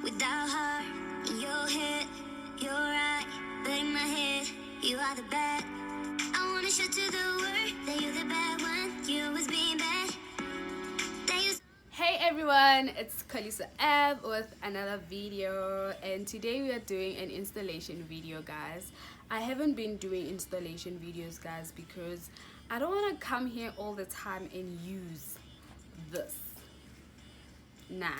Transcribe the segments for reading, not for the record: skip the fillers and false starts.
without heart. In your head, you're right, but in my head, you are the bad. I wanna show to the world that you're the bad one. You was being bad. Hey everyone, it's Kalisa Ab with another video, and today we are doing an installation video, guys. I haven't been doing installation videos, guys, because I don't want to come here all the time and use this. Nah,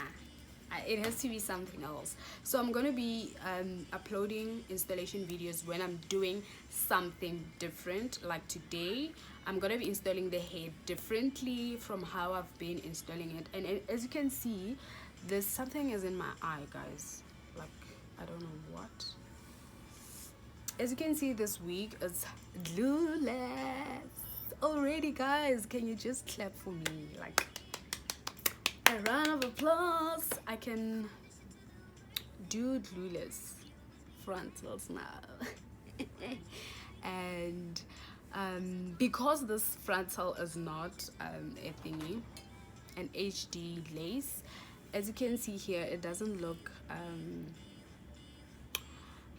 it has to be something else. So I'm going to be uploading installation videos when I'm doing something different. Like today I'm going to be installing the hair differently from how I've been installing it. And as you can see, there's something is in my eye, guys. Like, I don't know what. As you can see, this wig is glueless already, guys. Can you just clap for me? Like, a round of applause. I can do glueless frontals now. And because this frontal is not a thingy, an HD lace, as you can see here, it doesn't look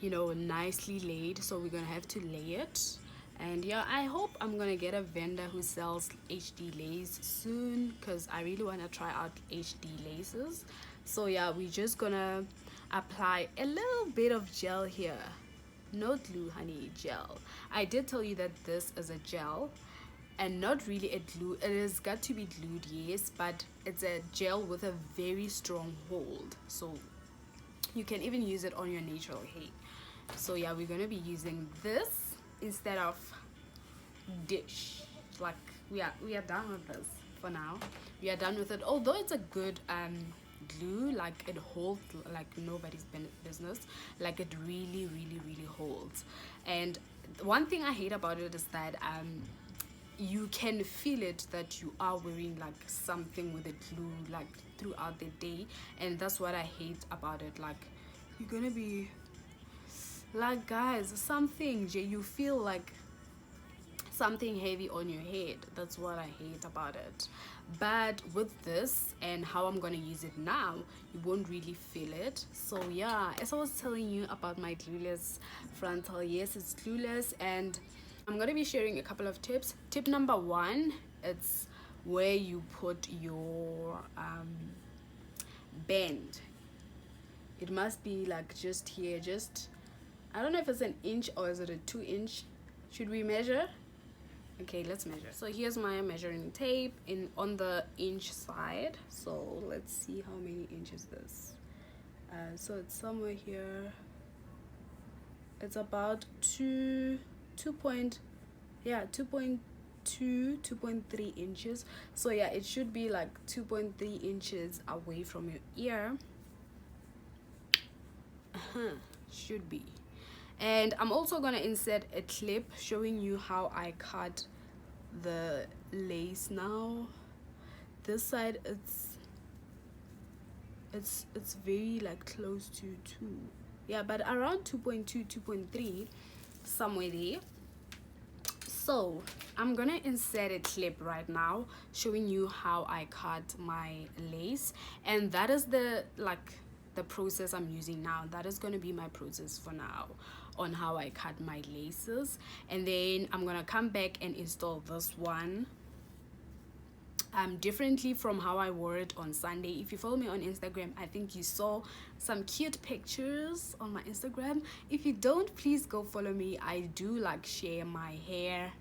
you know, nicely laid, so we're gonna have to lay it. And yeah, I hope I'm gonna get a vendor who sells HD lace soon, because I really want to try out HD laces. So yeah, we're just gonna apply a little bit of gel here. No glue, honey, gel. I did tell you that this is a gel and not really a glue. It has got to be glued, yes, but it's a gel with a very strong hold, so you can even use it on your natural hair. So yeah, we're gonna be using this instead of dish. Like, we are done with this for now. We are done with it, although it's a good glue. Like, it holds like nobody's business. Like, it really holds. And one thing I hate about it is that you can feel it that you are wearing like something with a glue like throughout the day, and that's what I hate about it. Like, you're gonna be like, guys, something you feel like something heavy on your head. That's what I hate about it. But with this and how I'm gonna use it now, you won't really feel it. So yeah, as I was telling you about my glueless frontal, yes, it's glueless, and I'm gonna be sharing a couple of tips. Tip number one, it's where you put your band. It must be like just here, just, I don't know if it's an inch or is it a 2-inch. Should we measure? Okay, let's measure. So here's my measuring tape on the inch side. So let's see how many inches this. So it's somewhere here. It's about 2.3 inches. So yeah, it should be like 2.3 inches away from your ear. Should be. And I'm also gonna insert a clip showing you how I cut the lace now. This side, it's very like close to 2, yeah, but around 2.2, 2.3, somewhere there. So I'm gonna insert a clip right now showing you how I cut my lace, and that is the process I'm using now. That is going to be my process for now on how I cut my laces. And then I'm going to come back and install this one differently from how I wore it on Sunday. If you follow me on Instagram, I think you saw some cute pictures on my Instagram. If you don't, please go follow me. I do like share my hair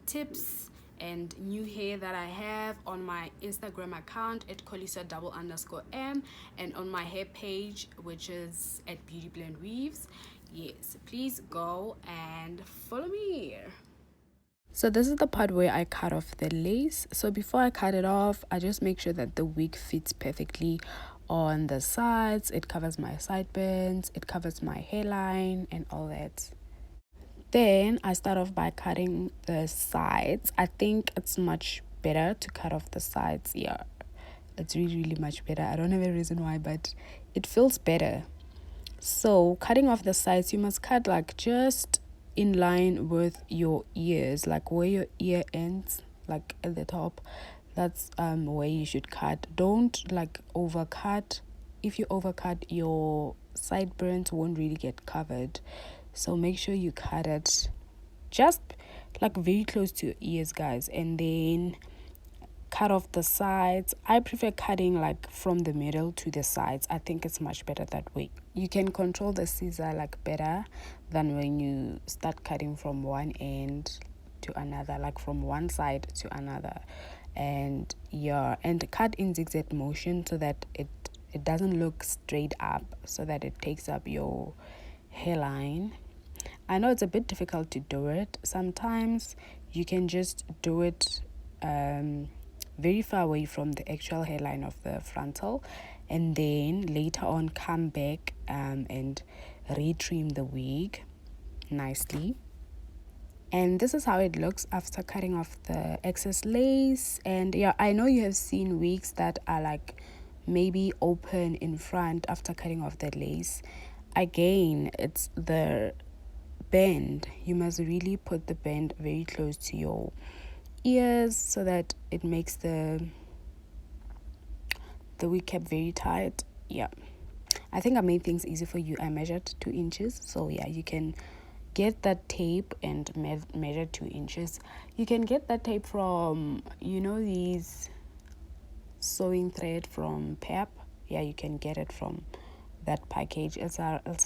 tips and new hair that I have on my Instagram account at Kolisa_M, and on my hair page, which is at Beauty Blend Weaves. Yes, please go and follow me. So this is the part where I cut off the lace. So before I cut it off, I just make sure that the wig fits perfectly on the sides. It covers my sideburns, it covers my hairline and all that. Then I start off by cutting the sides. I think it's much better to cut off the sides. Yeah, it's really much better. I don't have a reason why, but it feels better. So cutting off the sides, you must cut like just in line with your ears, like where your ear ends, like at the top. That's where you should cut. Don't like overcut if you overcut, your sideburns won't really get covered. So make sure you cut it just like very close to your ears, guys, and then cut off the sides. I prefer cutting like from the middle to the sides. I think it's much better that way. You can control the scissor like better than when you start cutting from one end to another, like from one side to another. And cut in zigzag motion so that it doesn't look straight up, so that it takes up your hairline. I know it's a bit difficult to do it. Sometimes you can just do it very far away from the actual hairline of the frontal, and then later on come back and retrim the wig nicely. And this is how it looks after cutting off the excess lace. And yeah, I know you have seen wigs that are like maybe open in front after cutting off the lace. Again, it's the bend. You must really put the bend very close to your ears so that it makes the wig cap very tight. Yeah, I think I made things easy for you. I measured 2 inches, so yeah, you can get that tape and measure 2 inches. You can get that tape from, you know, these sewing thread from Pep. Yeah, you can get it from that package. It's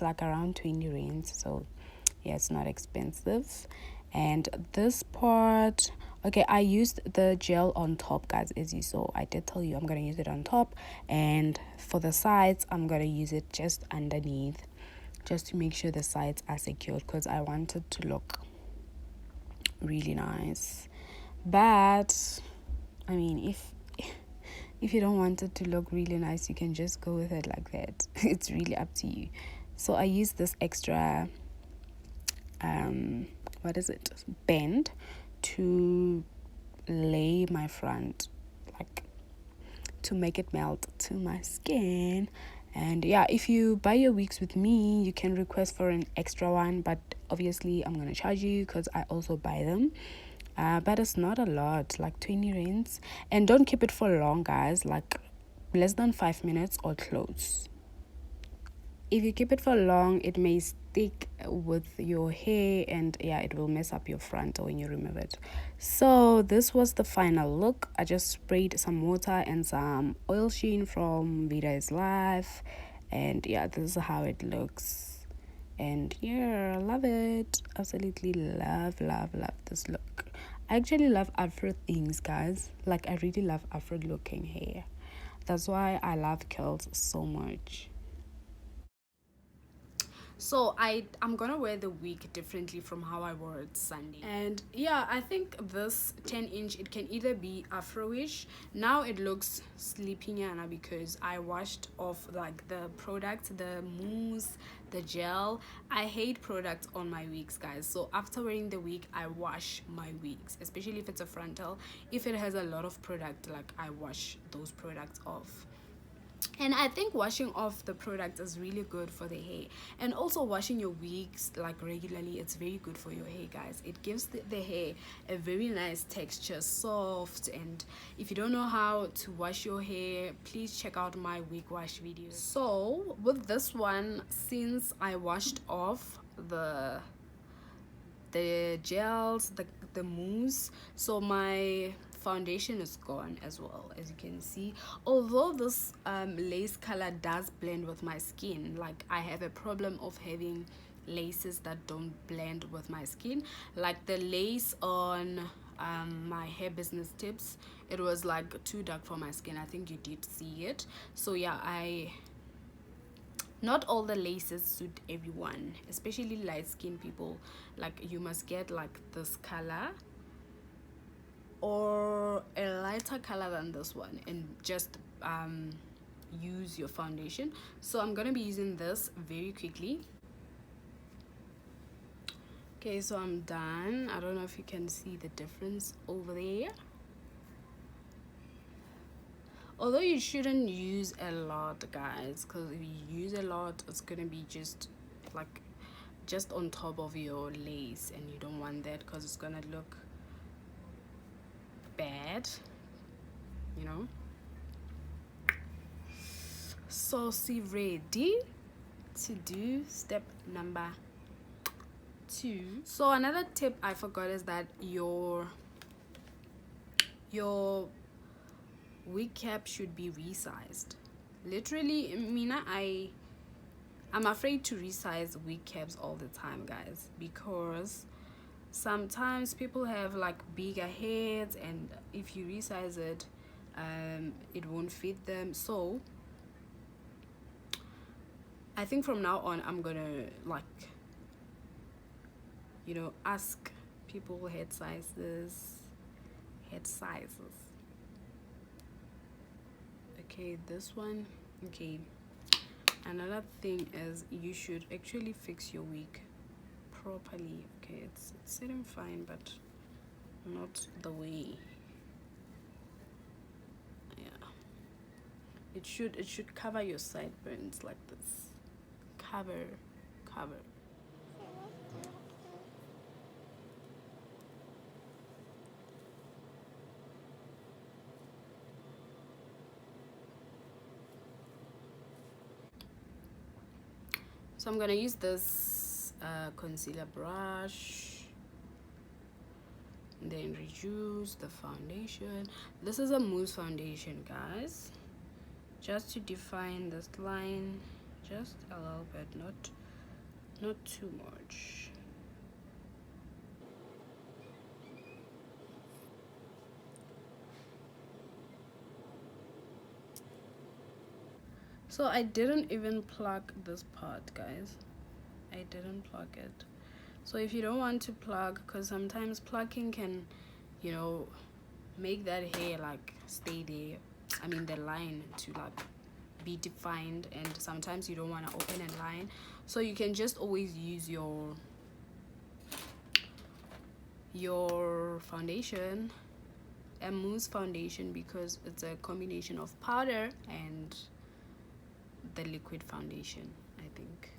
like around 20 rands, so yeah, it's not expensive. And this part, okay, I used the gel on top, guys, as you saw. I did tell you I'm gonna use it on top, and for the sides I'm gonna use it just underneath, just to make sure the sides are secured, because I want it to look really nice. But I mean, if you don't want it to look really nice, you can just go with it like that. It's really up to you. So I use this extra bend to lay my front, like to make it melt to my skin. And yeah, if you buy your wigs with me, you can request for an extra one, but obviously I'm gonna charge you because I also buy them. But it's not a lot, like 20 rands. And don't keep it for long, guys, like less than 5 minutes or close. If you keep it for long, it may stick with your hair, and yeah, it will mess up your front when you remove it. So this was the final look. I just sprayed some water and some oil sheen from Vida is Life, and yeah, this is how it looks. And yeah, I love it. Absolutely love this look. I actually love afro things, guys. Like, I really love afro looking hair. That's why I love curls so much. So I'm gonna wear the wig differently from how I wore it Sunday. And yeah, I think this 10-inch, it can either be afro-ish. Now it looks sleepyana because I washed off like the products, the mousse, the gel. I hate products on my wigs, guys. So after wearing the wig, I wash my wigs, especially if it's a frontal. If it has a lot of product, like, I wash those products off. And I think washing off the product is really good for the hair. And also washing your wigs like regularly, it's very good for your hair, guys. It gives the hair a very nice texture, soft. And if you don't know how to wash your hair, please check out my wig wash video. So with this one, since I washed off the gels, the mousse, so my foundation is gone as well, as you can see. Although this lace color does blend with my skin, like, I have a problem of having laces that don't blend with my skin. Like the lace on my hair business tips, it was like too dark for my skin. I think you did see it. So yeah, not all the laces suit everyone, especially light skinned people. Like, you must get like this color or a lighter color than this one, and just use your foundation. So I'm gonna be using this very quickly. Okay, so I'm done. I don't know if you can see the difference over there. Although you shouldn't use a lot, guys, because if you use a lot, it's gonna be just on top of your lace, and you don't want that because it's gonna look bad, you know. So see ready to do step number 2. So another tip I forgot is that your wig cap should be resized. Literally, Mina, I'm afraid to resize wig caps all the time, guys, because sometimes people have like bigger heads, and if you resize it, it won't fit them. So I think from now on I'm gonna, like, you know, ask people head sizes. Okay, this one. Okay, another thing is you should actually fix your wig properly. Okay, it's sitting fine, but not the way. Yeah, it should cover your sideburns like this. Cover. So I'm gonna use this concealer brush, then reduce the foundation. This is a mousse foundation, guys, just to define this line just a little bit, not too much. So I didn't even plug this part, guys. I didn't plug it. So if you don't want to plug, because sometimes plugging can, you know, make that hair like stay there, I mean the line to like be defined, and sometimes you don't want to open a line, so you can just always use your foundation, a mousse foundation, because it's a combination of powder and the liquid foundation, I think.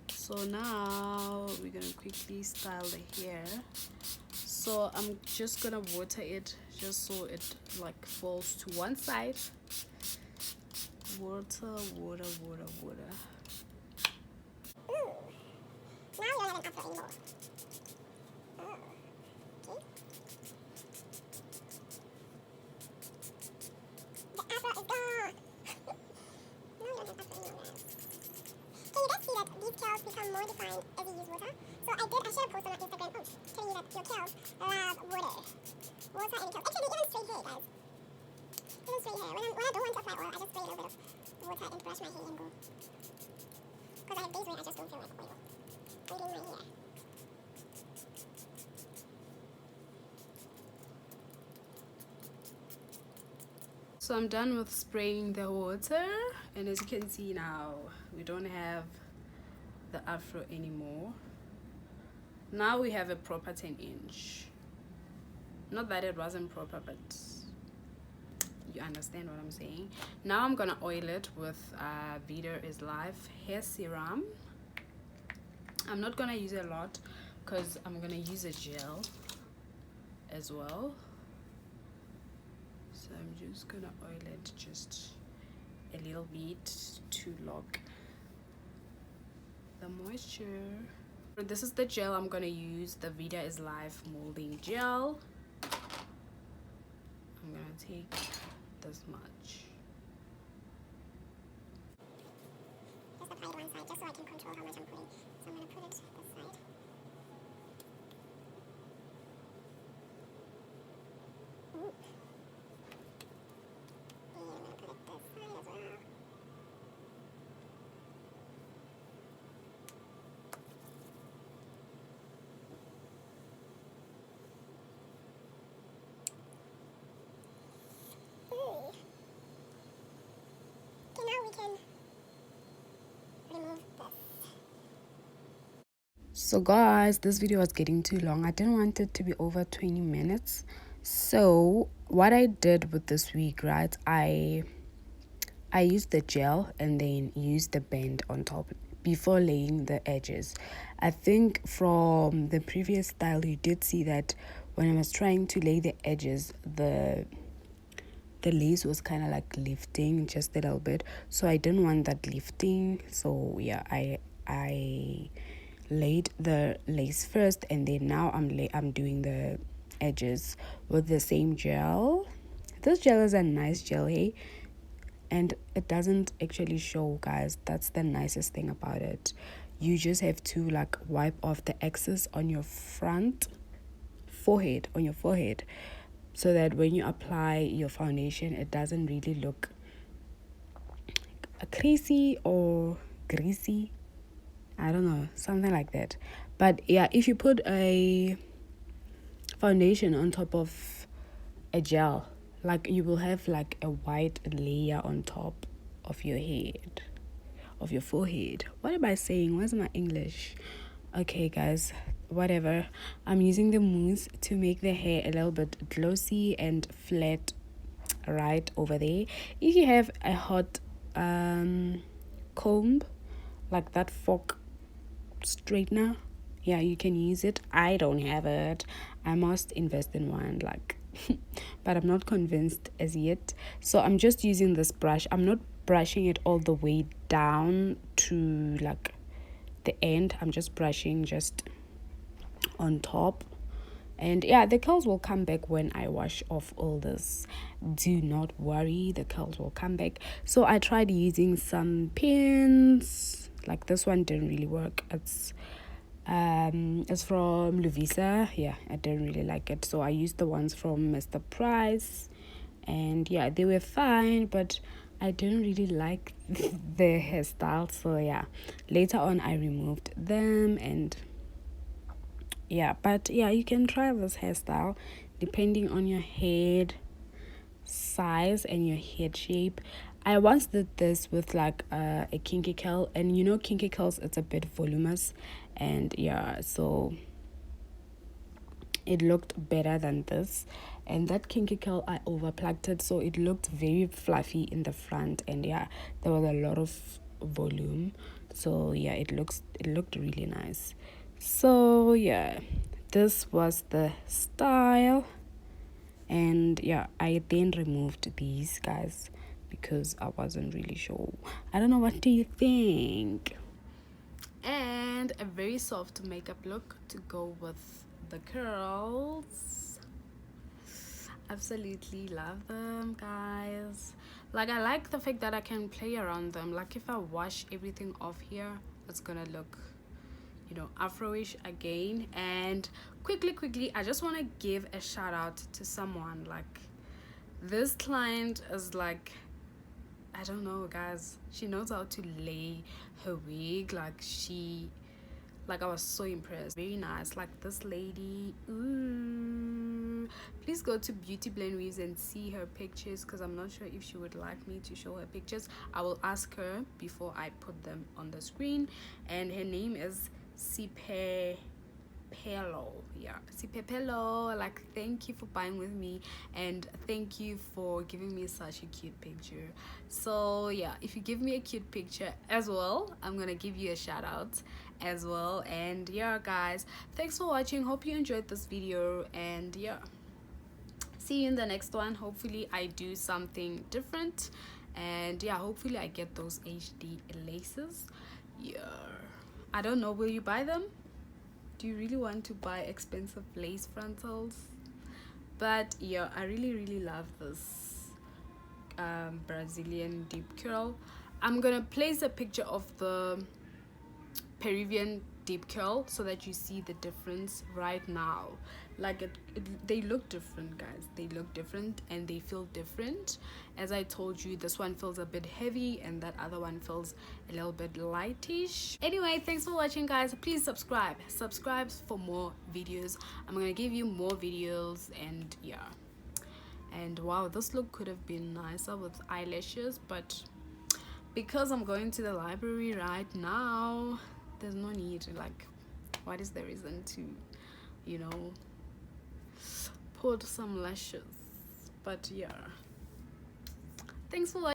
So now we're gonna quickly style the hair. So I'm just gonna water it just so it like falls to one side. Water. Ooh. Now you don't have an afro anymore. Oh. Okay. The afro is gone. Now you don't have afro anymore, guys. Can you guys see that these curls become more defined as you use water? So I should have posted on Instagram telling you that your curls love water. Water and curls. Actually, even straight hair, guys. Even straight hair. When I don't want to apply oil, I just spray a little bit of water and brush my hair and go. Because I have days when I just don't feel like oiling my hair. So I'm done with spraying the water, and as you can see now, we don't have the afro anymore. Now we have a proper 10-inch. Not that it wasn't proper, but you understand what I'm saying. Now I'm gonna oil it with Vida is Life hair serum. I'm not gonna use a lot because I'm gonna use a gel as well. So I'm just gonna oil it just a little bit to lock the moisture. This is the gel I'm gonna use, the Vida is Life molding gel. I'm gonna take this much. Just apply it one side, just so I can control how much I'm putting. So I'm gonna put it this side. Ooh. And I'm gonna put it this side as well. So guys, this video was getting too long. I didn't want it to be over 20 minutes. So what I did with this wig, right, I used the gel and then used the band on top before laying the edges. I think from the previous style you did see that when I was trying to lay the edges, the the lace was kind of like lifting just a little bit, so I didn't want that lifting. So yeah, I laid the lace first, and then now I'm doing the edges with the same gel. This gel is a nice gel, hey, and it doesn't actually show, guys. That's the nicest thing about it. You just have to like wipe off the excess on your forehead, so that when you apply your foundation, it doesn't really look creasy or greasy. I don't know, something like that. But yeah, if you put a foundation on top of a gel, like, you will have like a white layer on top of your head, of your forehead. What am I saying? Where's my English? Okay, guys, whatever. I'm using the mousse to make the hair a little bit glossy and flat right over there. If you have a hot comb, like that fork straightener, yeah, you can use it. I don't have it. I must invest in one, like but I'm not convinced as yet. So I'm just using this brush. I'm not brushing it all the way down to like the end. I'm just brushing just on top. And yeah, the curls will come back when I wash off all this. Do not worry, the curls will come back. So I tried using some pins, like this one didn't really work. It's from Lovisa. Yeah, I didn't really like it, so I used the ones from Mr. Price, and yeah, they were fine, but I didn't really like the hairstyle. So yeah, later on I removed them. And yeah, but yeah, you can try this hairstyle depending on your head size and your head shape. I once did this with like a kinky curl, and you know, kinky curls, it's a bit voluminous, and yeah, so it looked better than this. And that kinky curl, I over plucked it, so it looked very fluffy in the front, and yeah, there was a lot of volume. So yeah, it looked really nice. So yeah, this was the style. And yeah, I then removed these, guys, because I wasn't really sure. I don't know, what do you think? And a very soft makeup look to go with the curls. Absolutely love them, guys. Like, I like the fact that I can play around them. Like, if I wash everything off here, it's gonna look, you know, afro-ish again. And quickly, I just want to give a shout out to someone. Like, this client is like, I don't know, guys, she knows how to lay her wig. Like, I was so impressed. Very nice. Like, this lady, ooh, please go to Beauty Blend Weaves and see her pictures, because I'm not sure if she would like me to show her pictures. I will ask her before I put them on the screen. And her name is Sipe Pelo. Yeah, Sipe Pelo. Like, thank you for buying with me, and thank you for giving me such a cute picture. So yeah, if you give me a cute picture as well, I'm gonna give you a shout out as well. And yeah, guys, thanks for watching. Hope you enjoyed this video, and yeah, see you in the next one. Hopefully I do something different, and yeah, hopefully I get those HD laces. Yeah, I don't know, will you buy them? Do you really want to buy expensive lace frontals? But yeah, I really love this Brazilian deep curl. I'm gonna place a picture of the Peruvian deep curl so that you see the difference right now. Like, they look different, guys. They look different and they feel different. As I told you, this one feels a bit heavy and that other one feels a little bit lightish. Anyway, thanks for watching, guys. Please subscribe for more videos. I'm gonna give you more videos. And yeah, and wow, this look could have been nicer with eyelashes, but because I'm going to the library right now, there's no need. Like, what is the reason to, you know, put some lashes? But yeah, thanks for watching.